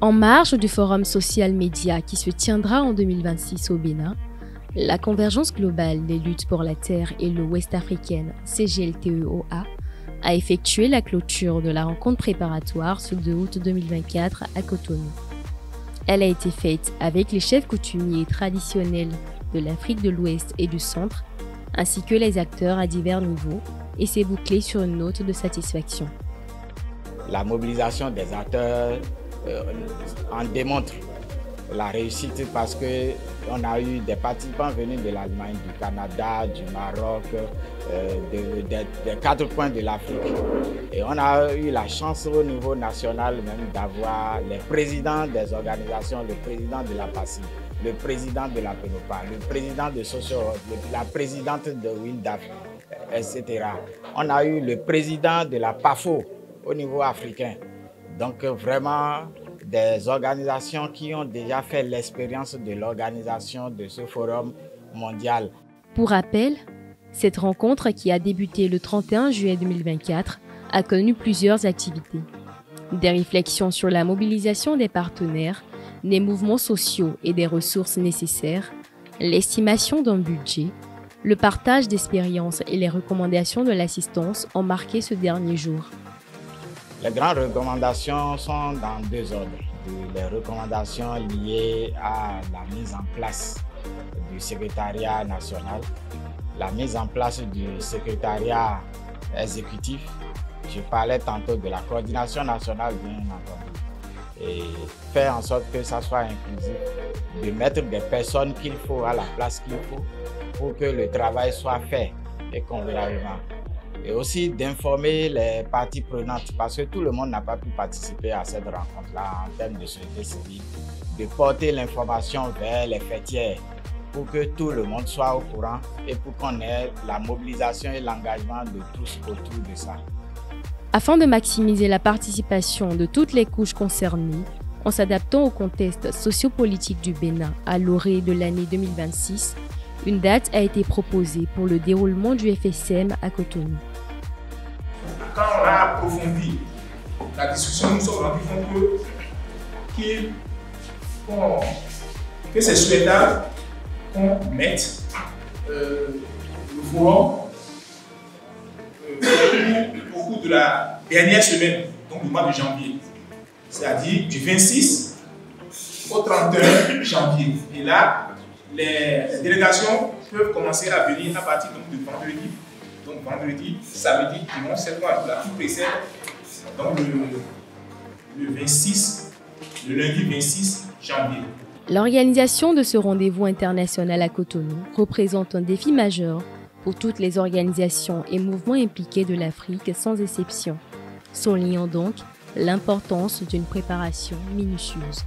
En marge du Forum Social Média qui se tiendra en 2026 au Bénin, la Convergence globale des luttes pour la terre et l'eau ouest-africaine, CGLTEOA, a effectué la clôture de la rencontre préparatoire ce 2 août 2024 à Cotonou. Elle a été faite avec les chefs coutumiers traditionnels de l'Afrique de l'Ouest et du Centre, ainsi que les acteurs à divers niveaux, et s'est bouclée sur une note de satisfaction. La mobilisation des acteurs en démontre la réussite parce qu'on a eu des participants venus de l'Allemagne, du Canada, du Maroc, des 4 coins de l'Afrique. Et on a eu la chance au niveau national même d'avoir les présidents des organisations, le président de la PACI, le président de la PENOPA, le président de Socio, la présidente de WILDAF, etc. On a eu le président de la PAFO au niveau africain. Donc vraiment des organisations qui ont déjà fait l'expérience de l'organisation de ce forum mondial. Pour rappel, cette rencontre qui a débuté le 31 juillet 2024 a connu plusieurs activités. Des réflexions sur la mobilisation des partenaires, des mouvements sociaux et des ressources nécessaires, l'estimation d'un budget, le partage d'expériences et les recommandations de l'assistance ont marqué ce dernier jour. Les grandes recommandations sont dans 2 ordres. Les recommandations liées à la mise en place du secrétariat national, la mise en place du secrétariat exécutif. Je parlais tantôt de la coordination nationale, bien entendu, et faire en sorte que ça soit inclusif, de mettre des personnes qu'il faut à la place qu'il faut pour que le travail soit fait et convenablement. Et aussi d'informer les parties prenantes parce que tout le monde n'a pas pu participer à cette rencontre-là en termes de société civile, de porter l'information vers les fêtières pour que tout le monde soit au courant et pour qu'on ait la mobilisation et l'engagement de tous autour de ça. Afin de maximiser la participation de toutes les couches concernées, en s'adaptant au contexte sociopolitique du Bénin à l'orée de l'année 2026, une date a été proposée pour le déroulement du FSM à Cotonou. Quand on a approfondi la discussion, nous sommes rendus compte que c'est souhaitable qu'on mette le forum au cours de la dernière semaine, donc du mois de janvier, c'est-à-dire du 26 au 31 janvier. Et là, les délégations peuvent commencer à venir à partir de vendredi. Donc vendredi, samedi, dimanche, cette mois-là, qui précède donc le lundi 26 janvier. L'organisation de ce rendez-vous international à Cotonou représente un défi majeur pour toutes les organisations et mouvements impliqués de l'Afrique sans exception, soulignant donc l'importance d'une préparation minutieuse.